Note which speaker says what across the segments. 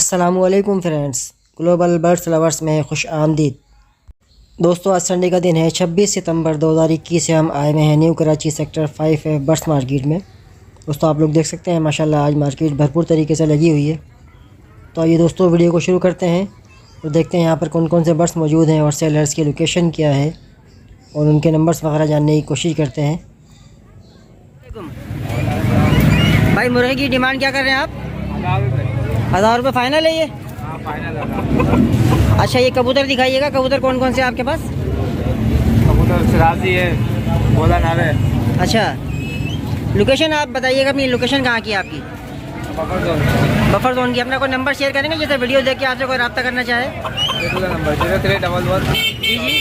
Speaker 1: अस्सलामुअलैकुम friends, global birds lovers में खुश आमदीद। दोस्तों, आज संडे का दिन है 26 सितंबर 2021 से हम आए हुए हैं new Karachi sector 5 birds market में। दोस्तों, आप लोग देख सकते हैं माशाल्लाह आज मार्केट भरपूर तरीके से लगी हुई है। तो आइए दोस्तों वीडियो को शुरू करते हैं और देखते हैं यहाँ पर कौन कौन से बर्ड्स मौजूद हैं और सेलर्स की लोकेशन क्या है और उनके नंबर्स वगैरह जानने की कोशिश करते हैं। भाई, मुर्गे की डिमांड क्या कर रहे हैं आप? 1000 रुपये फाइनल है ये?
Speaker 2: हाँ, फाइनल है।
Speaker 1: अच्छा, ये कबूतर दिखाइएगा। कबूतर कौन कौन से हैं आपके पास?
Speaker 2: कबूतर सिराजी है, बोला नार है।
Speaker 1: अच्छा, लोकेशन आप बताइएगा, अपनी लोकेशन कहाँ की है आपकी? बफर जोन की। अपना कोई नंबर शेयर करेंगे जैसे वीडियो देख के आपसे कोई रब्ता करना चाहे?
Speaker 2: नंबर 0311
Speaker 1: जी जी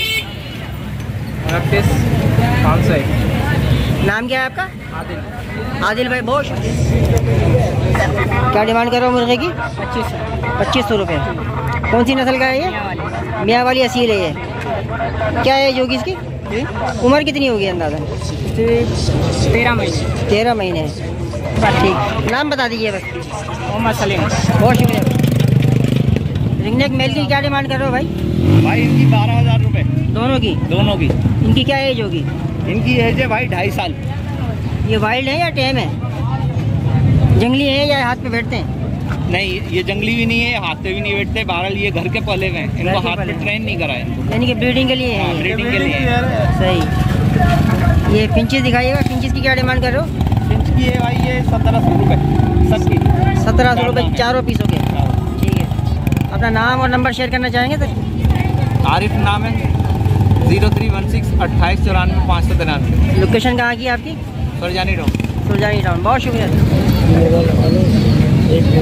Speaker 2: 29 501।
Speaker 1: नाम क्या है आपका?
Speaker 2: आदिल।
Speaker 1: आदिल भाई, बहुत क्या डिमांड कर रहे हो मुर्गे की? 2500 रुपये। कौन सी नस्ल का है ये? मियाँ वाली असील है ये। क्या है होगी इसकी उम्र? कितनी होगी अंदाज़ा?
Speaker 2: 13 महीने।
Speaker 1: 13 महीने। ठीक, नाम बता दीजिए बस।
Speaker 2: मोहम्मद सलीम।
Speaker 1: बहुत शुक्रिया। रिंगनेक मेल की क्या डिमांड कर रहे हो भाई?
Speaker 2: भाई इनकी 12,000 रुपये।
Speaker 1: दोनों की?
Speaker 2: दोनों की।
Speaker 1: इनकी क्या एज होगी?
Speaker 2: इनकी एज है भाई 2.5 साल।
Speaker 1: ये वाइल्ड है या टेम है? जंगली है या हाथ पे बैठते हैं?
Speaker 2: नहीं, ये जंगली भी नहीं है, हाथ पे भी नहीं बैठते। बहरहाल ये घर के पले हुए हैं, इनको
Speaker 1: के
Speaker 2: हाथ पे
Speaker 1: पले।
Speaker 2: ट्रेन नहीं करा है।
Speaker 1: यानी कि ब्रीडिंग के लिए है ये?
Speaker 2: ब्रीडिंग के लिए।
Speaker 1: सही। ये फिंचेस दिखाइएगा। फिंचेस की क्या डिमांड कर रहे हो?
Speaker 2: इनकी है भाई ये 1700 रुपये सबकी।
Speaker 1: 1700 रुपये चारों पीसों के? ठीक है। अपना नाम और नंबर शेयर करना चाहेंगे सर?
Speaker 2: आरिफ नाम है। 0316 28 94 593।
Speaker 1: लोकेशन कहाँ की है आपकी?
Speaker 2: सरजानी रोड।
Speaker 1: सुरजानी टाउन। बहुत शुक्रिया।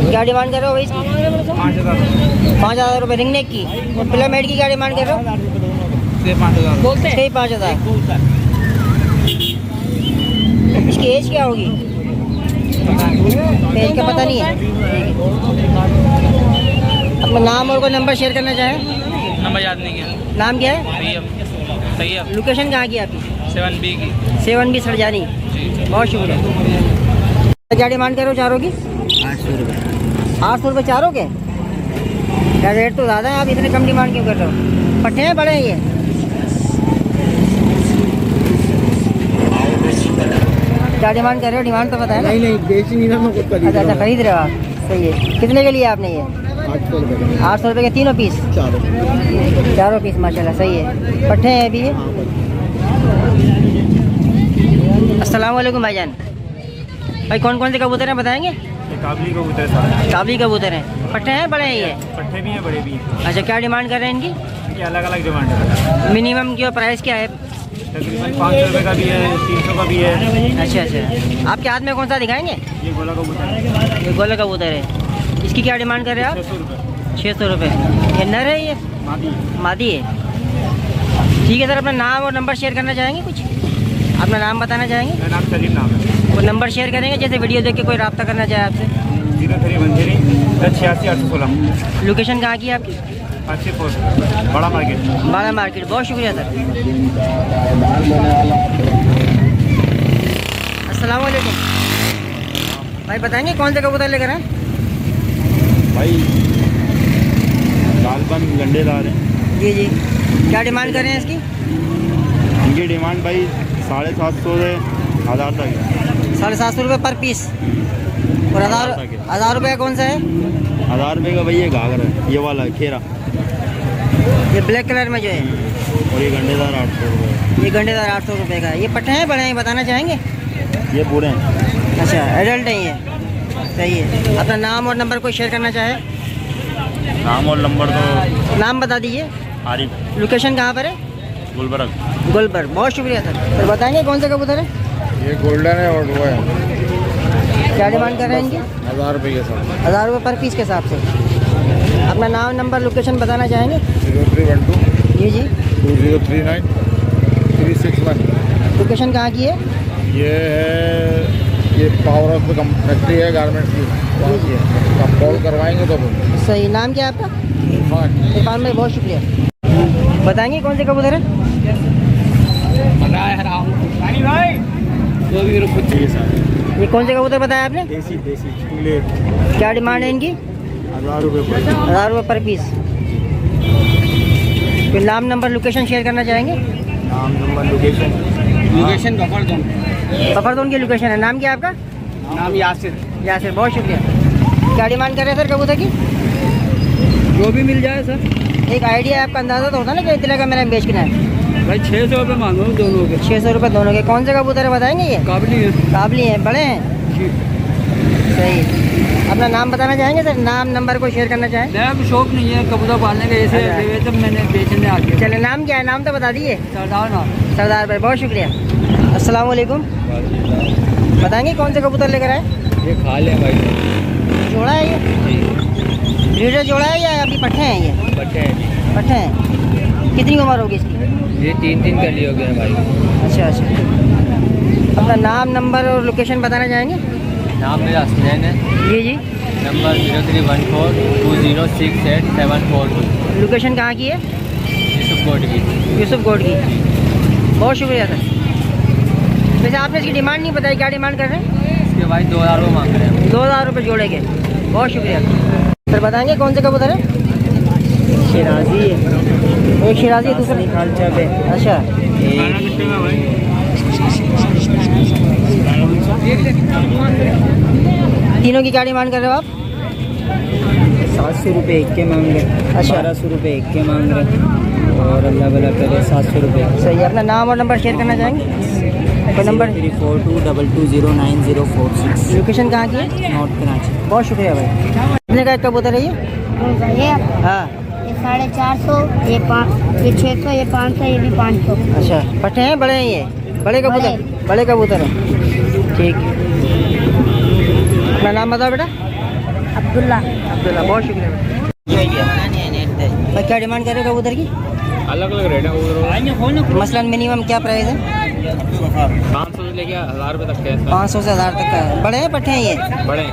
Speaker 1: क्या डिमांड कर रहे हो भाई इसकी?
Speaker 2: 5,000।
Speaker 1: 5000 रुपये रिंगनेक की। और पिलामेड की क्या डिमांड कर रहे हो?
Speaker 2: 5,000।
Speaker 1: 5,000। इसकी एज क्या होगी? एज का पता नहीं है। अपना नाम और कोई नंबर शेयर करना चाहें?
Speaker 2: नंबर याद नहीं है।
Speaker 1: नाम क्या है?
Speaker 2: सही
Speaker 1: लोकेशन कहाँ की है आपकी?
Speaker 2: 7B की।
Speaker 1: 7B सरजानी। बहुत शुक्रिया। क्या डिमांड करो चारों की?
Speaker 2: 800 रुपये।
Speaker 1: 800 रुपये चारों के? क्या रेट तो ज़्यादा है, आप इतने कम डिमांड क्यों कर रहे हो? पट्टे हैं बड़े हैं ये? क्या डिमांड कर रहे हो? डिमांड तो बताया ना।
Speaker 2: नहीं बेच नहीं रहा मैं, खुद खरीद
Speaker 1: अच्छा, खरीद रहे हो आप? सही है। कितने के लिए आपने ये?
Speaker 2: 800 रुपये।
Speaker 1: 800 रुपये के तीनों पीस? चारों पीस माशाल्लाह सही है। पट्टे हैं अभी ये? अस्सलाम वालेकुम भाईजान। भाई, कौन कौन से कबूतर हैं बताएंगे?
Speaker 2: काबली कबूतर है।
Speaker 1: काबली कबूतर हैं। पट्टे हैं बड़े हैं ये?
Speaker 2: पट्टे भी हैं, बड़े भी हैं।
Speaker 1: अच्छा, क्या डिमांड कर रहे हैं इनकी?
Speaker 2: इनकी अलग अलग डिमांड है।
Speaker 1: मिनिमम की प्राइस क्या है?
Speaker 2: तकरीबन 500 रुपये का भी है, 300 का भी है।
Speaker 1: अच्छा अच्छा। आपके हाथ में कौन सा दिखाएंगे?
Speaker 2: ये गोला कबूतर है।
Speaker 1: ये गोला कबूतर है। इसकी क्या डिमांड कर रहे हैं आप?
Speaker 2: 600 रुपये।
Speaker 1: 600 रुपये। ये नर है ये?
Speaker 2: मादी।
Speaker 1: मादी है। ठीक है सर, अपना नाम और नंबर शेयर करना चाहेंगे कुछ? अपना नाम बताना चाहेंगे?
Speaker 2: मेरा नाम सलीम नाम है।
Speaker 1: वो नंबर शेयर करेंगे जैसे वीडियो देख के कोई रब्ता करना चाहे आपसे?
Speaker 2: 0313 1086 816।
Speaker 1: लोकेशन कहाँ की है आपकी?
Speaker 2: हाजीपुर बड़ा मार्केट।
Speaker 1: बाड़ा मार्केट। बहुत शुक्रिया सर। अस्सलाम वालेकुम भाई, बताएंगे कौन से कबूतर लेकर आए?
Speaker 3: भाई लालबन गंडेदार है।
Speaker 1: जी जी। क्या डिमांड कर रहे हैं इसकी?
Speaker 3: इनकी डिमांड भाई 750 से 1000 तक है।
Speaker 1: 750 रुपये पर पीस। और 1000 रुपये का कौन सा है?
Speaker 3: 1000 रुपये का भाई ये घाघर है, ये वाला है खेरा।
Speaker 1: ये ब्लैक कलर में जो है?
Speaker 3: और ये गंडेदार 800 रुपये।
Speaker 1: ये गंडेदार 800 रुपये का है। ये पट्टे हैं बड़े हैं बताना चाहेंगे?
Speaker 3: ये पूरे हैं।
Speaker 1: अच्छा, एडल्ट है ये? सही है। अपना नाम और नंबर कोई शेयर करना चाहे?
Speaker 3: नाम और नंबर तो
Speaker 1: नाम बता दीजिए।
Speaker 3: आरिफ।
Speaker 1: लोकेशन कहाँ पर है?
Speaker 3: गुलबर्ग।
Speaker 1: गुलबर्ग। बहुत शुक्रिया सर। सर बताएंगे कौन से कबूतर है?
Speaker 3: ये गोल्डन है और वो है।
Speaker 1: क्या डिमांड कर रहे हैं इनकी?
Speaker 3: 1000 रुपये के साथ।
Speaker 1: 1000 रुपये पर पीस के हिसाब से। अपना नाम नंबर लोकेशन बताना चाहेंगे?
Speaker 3: 0312
Speaker 1: जी जी।
Speaker 3: 2039 361।
Speaker 1: लोकेशन कहाँ की है?
Speaker 3: ये है, ये पावर हाउस फैक्ट्री है गारमेंट्स की, वहाँ की है। आप कॉल करवाएंगे तो
Speaker 1: सही। नाम क्या है आपका?
Speaker 3: हाँ।
Speaker 1: इरफान भाई, बहुत शुक्रिया। बताएंगे कौन से कबूतर है?
Speaker 2: भाई जो भी
Speaker 1: ये कौन से कबूतर बताया आपने?
Speaker 3: देसी
Speaker 1: क्या डिमांड है इनकी?
Speaker 3: 1000 रुपये पर।
Speaker 1: 1000 रुपये पर पीस। फिर नाम, नंबर, लोकेशन शेयर करना चाहेंगे?
Speaker 3: नाम, नंबर, लोकेशन
Speaker 1: बफरदौन की लोकेशन है। नाम क्या है आपका?
Speaker 2: नाम यासिर।
Speaker 1: यासिर, बहुत शुक्रिया। क्या डिमांड कर रहे हैं सर कबूतर की?
Speaker 2: जो भी मिल जाए सर।
Speaker 1: एक आइडिया आपका अंदाज़ा तो होता ना कि इतने का मैंने बेचना है।
Speaker 2: भाई 600 रुपये मांगो दोनों के।
Speaker 1: 600 रुपये दोनों के। कौन से कबूतर है बताएंगे? ये
Speaker 2: काबली है।
Speaker 1: काबली हैं, बड़े हैं। सही। अपना नाम बताना चाहेंगे सर? नाम, नंबर को शेयर करना चाहें?
Speaker 2: अब शौक नहीं है कबूतर पालने का, ऐसे तो मैंने बेचने आ गया।
Speaker 1: चले, नाम क्या है? नाम तो बता दिए।
Speaker 2: सरदार नाम।
Speaker 1: सरदार भाई, बहुत शुक्रिया। अस्सलाम वालेकुम। बताएंगे कौन से कबूतर लेकर आए?
Speaker 2: ये खा ले भाई।
Speaker 1: जोड़ा है ये? ब्रीडर जोड़ा है या अभी पट्ठे हैं ये?
Speaker 2: बच्चे हैं।
Speaker 1: पट्ठे हैं। कितनी उम्र होगी इसकी?
Speaker 2: ये 3 कली हो गया भाई।
Speaker 1: अच्छा अच्छा। अपना नाम, नंबर और लोकेशन बताना चाहेंगे?
Speaker 2: नाम मेरा हसनैन है।
Speaker 1: जी जी।
Speaker 2: नंबर 03142068
Speaker 1: लोकेशन कहाँ की है?
Speaker 2: यूसुफ कोट की।
Speaker 1: यूसुफ गोड की। बहुत शुक्रिया सर। वैसे आपने इसकी डिमांड नहीं बताई, क्या डिमांड कर रहे हैं?
Speaker 2: इसके भाई 2000 रुपये मांग रहे हैं।
Speaker 1: 2000 रुपये जोड़े के। बहुत शुक्रिया सर। बताएंगे कौन से कबूतर है?
Speaker 2: शिराजी है।
Speaker 1: एक शिराजी है, दूसरा
Speaker 2: खालचा पे।
Speaker 1: अच्छा। तीनों की क्या डिमांड कर रहे हो आप?
Speaker 2: 700 रुपये एक के मांग रहे।
Speaker 1: अच्छा।
Speaker 2: 1200 रुपये एक के मांग रहे और अल्लाह भला करे 700 रुपये।
Speaker 1: सही है। अपना नाम और नंबर शेयर करना चाहेंगे? कोई नंबर?
Speaker 2: 0342220946।
Speaker 1: लोकेशन कहाँ की है?
Speaker 2: नॉर्थ कराची।
Speaker 1: बहुत शुक्रिया भाई। कितने का एक कबूतर है ये?
Speaker 4: ये
Speaker 1: हाँ।
Speaker 4: 450, ये 600, ये 500, ये भी 500।
Speaker 1: अच्छा, पट्टे हैं, बड़े हैं ये? बड़े कबूतर? बड़े कबूतर हैं। ठीक। अपना नाम बताओ बेटा।
Speaker 4: अब्दुल्ला।
Speaker 1: अब्दुल्ला, बहुत शुक्रिया बेटा। भाई क्या डिमांड कर रहे हो कबूतर की?
Speaker 2: अलग अलग रेट है।
Speaker 1: मसलन मिनिमम क्या प्राइस है?
Speaker 2: 500 से लेके 1000 रुपये तक है।
Speaker 1: 500 से 1000 तक का है। बड़े हैं, पट्टे हैं ये?
Speaker 2: बड़े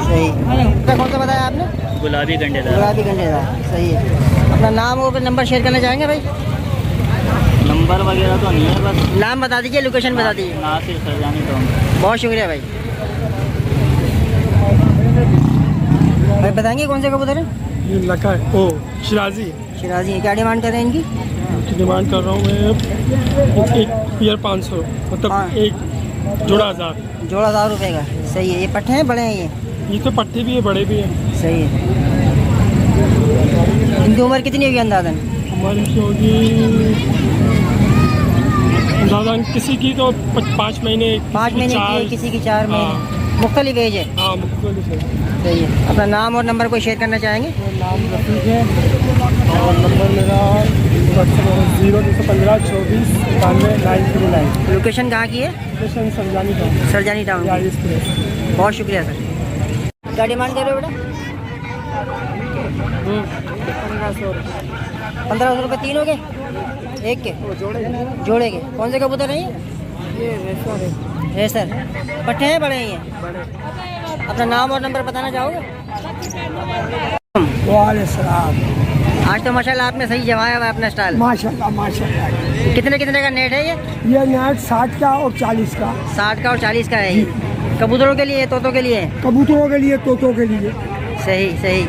Speaker 1: सही। कौन सा बताया आपने?
Speaker 2: गुलाबी गंडेदार।
Speaker 1: गुलाबी गंडेदार, सही है। अपना नाम और नंबर शेयर करना चाहेंगे भाई?
Speaker 2: नंबर वगैरह तो नहीं है, बस
Speaker 1: नाम बता दीजिए, लोकेशन बता दीजिए।
Speaker 2: नासिर सरजानी तो।
Speaker 1: बहुत शुक्रिया भाई। भाई बताएंगे कौन से कबूतर है?
Speaker 5: ये लका है। ओ शिराजी
Speaker 1: शिराजी है। क्या डिमांड कर रहे हैं इनकी?
Speaker 5: की डिमांड कर रहा हूँ मैं। एक पेयर 500, मतलब
Speaker 1: हाँ।
Speaker 5: एक जोड़ा 1000।
Speaker 1: जोड़ा 1000 रुपये का। सही है। ये पट्टे हैं, बड़े हैं ये?
Speaker 5: ये तो पट्टे भी है, बड़े भी हैं।
Speaker 1: सही है। इनकी उम्र कितनी होगी अंदाजन?
Speaker 5: हमारी की होगी अंदाज़ा किसी की तो 5 महीने,
Speaker 1: 5 महीने की है, किसी की 4 महीने। मुख्तलिफ एज है।
Speaker 5: हाँ मुख्तलिफ है।
Speaker 1: सही है। अपना नाम और नंबर को शेयर करना चाहेंगे?
Speaker 5: नाम रफीक है और नंबर मेरा 0215249939।
Speaker 1: लोकेशन कहाँ की है?
Speaker 5: स्टेशन सरजानी का,
Speaker 1: सरजानी टाउन की।
Speaker 5: एक्सप्रेस।
Speaker 1: बहुत शुक्रिया सर। क्या डिमांड कर रहे हो बेटा? 1500 रुपये तीनों के? एक के? जोड़े के। कौन से कबूतर हैं ये? रेसर। पट्टे हैं, बड़े हैं ये? अपना नाम और नंबर बताना चाहोगे? आज तो माशाल्लाह आपने सही जमाया हुआ है अपना स्टाइल।
Speaker 6: माशाल्लाह माशाल्लाह।
Speaker 1: कितने कितने का नेट है ये?
Speaker 6: ये नेट 60 का और 40 का।
Speaker 1: 60 का और 40 का है ये। कबूतरों के लिए, तोतों के लिए?
Speaker 6: कबूतरों के लिए, तोतों के लिए।
Speaker 1: सही सही।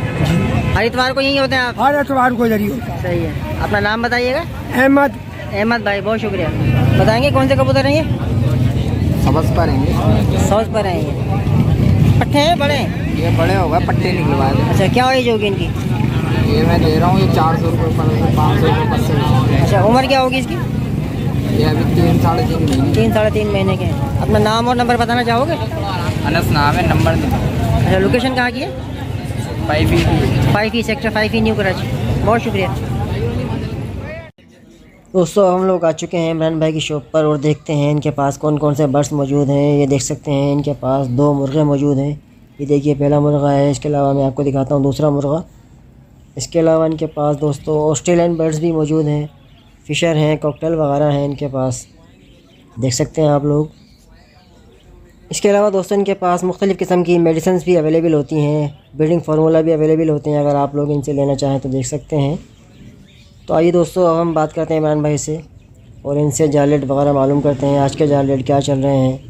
Speaker 1: हर इतवार को यहीं होते हैं आप?
Speaker 6: हर एतवार को इधर ही होता है।
Speaker 1: सही है। अपना नाम बताइएगा।
Speaker 6: अहमद।
Speaker 1: अहमद भाई, बहुत शुक्रिया। बताएंगे कौन से कबूतर हैं ये?
Speaker 2: सबस पर हैं।
Speaker 1: सौज पर हैं ये। पट्टे हैं, बड़े हैं?
Speaker 2: ये बड़े हो गए, पट्टे निकलवा दे।
Speaker 1: अच्छा, क्या एज होगी इनकी?
Speaker 2: ये मैं दे रहा हूँ, ये 400 रुपये पर, 500 रुपये पर से।
Speaker 1: अच्छा, उम्र क्या होगी इसकी?
Speaker 2: ये अभी 3 साढ़े 3 महीने।
Speaker 1: 3 साढ़े 3 महीने के हैं। अपना नाम और नंबर बताना चाहोगे?
Speaker 2: अनस नाम है, नंबर दे।
Speaker 1: अच्छा, लोकेशन कहाँ की है? 5E sector 5E new Karachi. बहुत शुक्रिया दोस्तों। हम लोग आ चुके हैं इमरान भाई की शॉप पर और देखते हैं इनके पास कौन कौन से बर्ड्स मौजूद हैं। ये देख सकते हैं इनके पास 2 मुर्गे मौजूद हैं। ये देखिए, पहला मुर्गा है। इसके अलावा मैं आपको दिखाता हूँ दूसरा मुर्गा। इसके अलावा इनके पास दोस्तों ऑस्ट्रेलियन बर्ड्स भी मौजूद हैं, फ़िशर हैं, कॉकटेल वगैरह हैं इनके पास, देख सकते हैं आप लोग। इसके अलावा दोस्तों इनके पास मुख्तलिफ़ किस्म की मेडिसिन भी अवेलेबल होती हैं, ब्रीडिंग फार्मूला भी अवेलेबल होते हैं। अगर आप लोग इनसे लेना चाहें तो देख सकते हैं। तो आइए दोस्तों, अब हम बात करते हैं इमरान भाई से और इनसे जाल रेट वगैरह मालूम करते हैं। आज के जाल रेट क्या चल रहे हैं।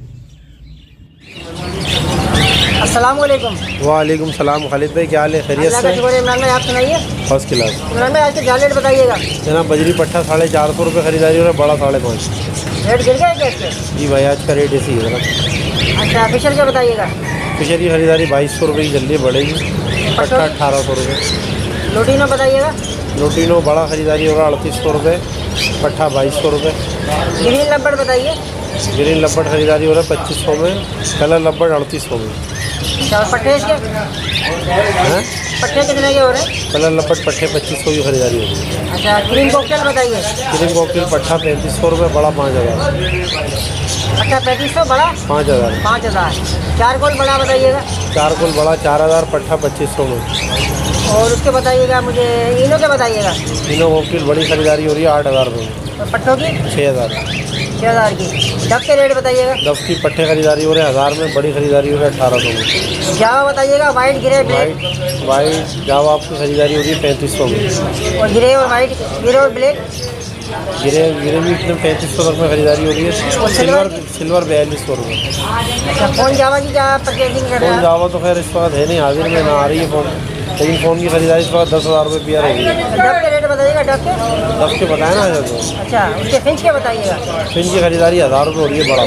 Speaker 1: अस्सलाम वालेकुम।
Speaker 7: वालेकुम सलाम खालिद भाई, क्या हाल है? खैरियत
Speaker 1: अल्लाह का
Speaker 7: से?
Speaker 1: शुक्र है। इमरान भाई आप सुनाइए।
Speaker 7: First class.
Speaker 1: इमरान भाई आज के क्या रेट बताइएगा?
Speaker 7: जनाब बजरी पट्टा 450 रुपये खरीदारी हो रहा है, बड़ा 5.5।
Speaker 1: रेट गिर गया क्या इसके?
Speaker 7: जी भाई आज का रेट ऐसी है जनाब।
Speaker 1: अच्छा फिशर क्या बताइएगा?
Speaker 7: फिशर की खरीदारी 2200 रुपये की चल रही है, बढ़ेगी। पट्टा 1800 रुपये।
Speaker 1: लोटीनो बताइएगा?
Speaker 7: लोटिनो बड़ा खरीदारी हो रहा है 3800 रुपये, पट्टा 2200 रुपये।
Speaker 1: ग्रीन लब्बड़ बताइए?
Speaker 7: ग्रीन लब्बड़ खरीदारी हो रहा है 2500 में, कलर लब्बड़ 3800 में।
Speaker 1: अच्छा और पट्टे इसके?
Speaker 7: हैं?
Speaker 1: पट्टे कितने के हो रहे हैं?
Speaker 7: कलर लब्बड़ पट्टे 2500 की खरीदारी हो रही है।
Speaker 1: अच्छा क्रीम कॉकटेल बताइए?
Speaker 7: क्रीम कॉकटेल पट्टा 3500 रुपये, बड़ा 5000।
Speaker 1: अच्छा 3500 बड़ा
Speaker 7: 5000।
Speaker 1: 5000। चारकोल बड़ा बताइएगा?
Speaker 7: चारकोल बड़ा 4000, पट्टा 2500 में।
Speaker 1: और उसके बताइएगा मुझे इनो के बताइएगा?
Speaker 7: तीनों कॉकटेल बड़ी खरीदारी हो रही है 8000 रुपये में।
Speaker 1: और पट्टों की?
Speaker 7: 6000।
Speaker 1: 6000 की। डब के रेट बताइएगा?
Speaker 7: दस की पट्टे खरीदारी हो रहे हैं 1000 में, बड़ी खरीदारी हो रही है 1800 में।
Speaker 1: जावा बताइएगा? White grey black?
Speaker 7: वाइट जावा आपकी खरीदारी हो रही है 3500 में।
Speaker 1: और ग्रे और वाइट, ग्रे और ब्लैक?
Speaker 7: गिरे भी इतने 3500 तक में खरीदारी हो रही है। सिल्वर 4200 रुपये।
Speaker 1: अच्छा फ़ोन जावा की क्या परचेजिंग कर रहे
Speaker 7: फ़ोन
Speaker 1: हैं?
Speaker 7: जावा तो खैर इस वक्त है नहीं, हाजिर में ना आ रही है फ़ोन, लेकिन फ़ोन की खरीदारी इस वक्त 10,000 रुपये पी रही है।
Speaker 1: डब के रेट बताइएगा? डब के?
Speaker 7: 10 के बताए ना तो।
Speaker 1: अच्छा उसके फिंच के बताइएगा?
Speaker 7: फिन की खरीदारी 1000 रुपये हो रही है, बड़ा।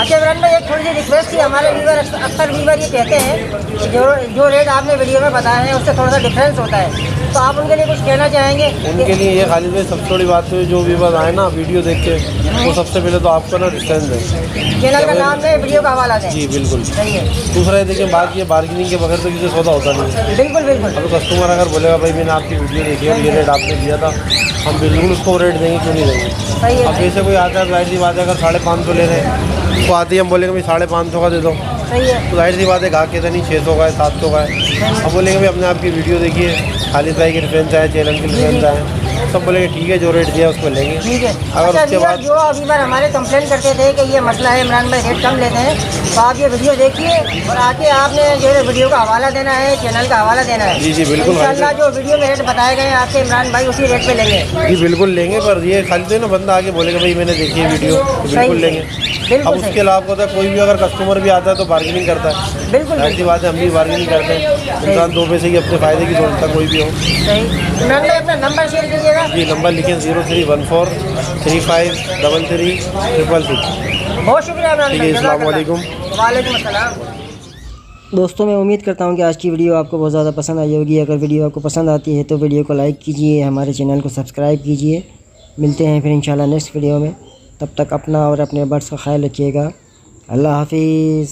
Speaker 1: अच्छा इमरान भाई एक थोड़ी सी रिक्वेस्ट थी, हमारे व्यूवर अक्सर व्यूवर ये कहते हैं कि जो रेट आपने वीडियो में बताए हैं उससे थोड़ा सा डिफरेंस होता है, तो आप उनके लिए कुछ कहना चाहेंगे?
Speaker 7: उनके लिए ये खालिद भाई सबसे बड़ी बात तो जो भी बात आए ना वीडियो देख के, वो सबसे पहले तो आपको ना डिस्टेंस दें,
Speaker 1: चैनल का नाम है, वीडियो का हवाला दें।
Speaker 7: जी बिल्कुल।
Speaker 1: सही है।
Speaker 7: दूसरा ये देखिए बात, ये बार्गेनिंग के बगैर तो किसी सौदा होता नहीं है।
Speaker 1: बिल्कुल बिल्कुल।
Speaker 7: अब कस्टमर अगर बोलेगा भाई मैंने आपकी वीडियो देखी और ये रेट आपने दिया था, हम बिल्कुल उसको रेट देंगे, क्यों नहीं देंगे।
Speaker 1: सही है।
Speaker 7: अब जैसे कोई आता है जाहिर सी बात है, अगर 550 ले रहे हैं उसको आते ही हम बोलेंगे भाई 550 का दे दो,
Speaker 1: सही है।
Speaker 7: तो जाहिर सी बात है गाहक कहते नहीं 600 का है 700 का है। अब बोलेंगे भाई अपने आपकी वीडियो देखिए, खालिद भाई की रेफरेंस आए, चैनल की रेफरेंस आए, सब बोलेंगे ठीक है जो रेट दिया उसको लेंगे।
Speaker 1: ठीक है।
Speaker 7: अगर
Speaker 1: अच्छा
Speaker 7: उसके बाद
Speaker 1: जो अभी बार हमारे कंप्लेन करते थे कि ये मसला है इमरान भाई रेट कम लेते हैं, तो आप ये वीडियो देखिए और आके आपने जो है वीडियो का हवाला देना है, चैनल का हवाला देना है।
Speaker 7: जी जी बिल्कुल
Speaker 1: इंशाल्लाह जो वीडियो में रेट बताए गए हैं आपके इमरान भाई उसी रेट पे लेंगे।
Speaker 7: जी बिल्कुल लेंगे, पर ये खालिद भाई ना बंदा आके बोलेगा भाई मैंने देखी है वीडियो, तो बिल्कुल लेंगे। अब उसके अलावा होता है कोई भी अगर कस्टमर भी आता है तो बार्गेनिंग करता है,
Speaker 1: बिल्कुल
Speaker 7: ऐसी बात है, हम भी बार्गेनिंग करते हैं। इंसान 2 पैसे की अपने फ़ायदे की सोचता कोई भी हो।
Speaker 1: सही। इमरान भाई अपना नंबर शेयर कीजिएगा।
Speaker 7: जी नंबर लिखें 0314 35 33 666।
Speaker 1: बहुत शुक्रिया इमरान
Speaker 7: ठीक
Speaker 1: भाई।
Speaker 7: है, अस्सलाम वालेकुम।
Speaker 1: वालेकुम अस्सलाम। दोस्तों मैं उम्मीद करता हूँ कि आज की वीडियो आपको बहुत ज़्यादा पसंद आई होगी। अगर वीडियो आपको पसंद आती है तो वीडियो को लाइक कीजिए, हमारे चैनल को सब्सक्राइब कीजिए। मिलते हैं फिर इंशाल्लाह नेक्स्ट वीडियो में, तब तक अपना और अपने बर्ड्स का ख्याल रखिएगा। अल्लाह हाफिज़।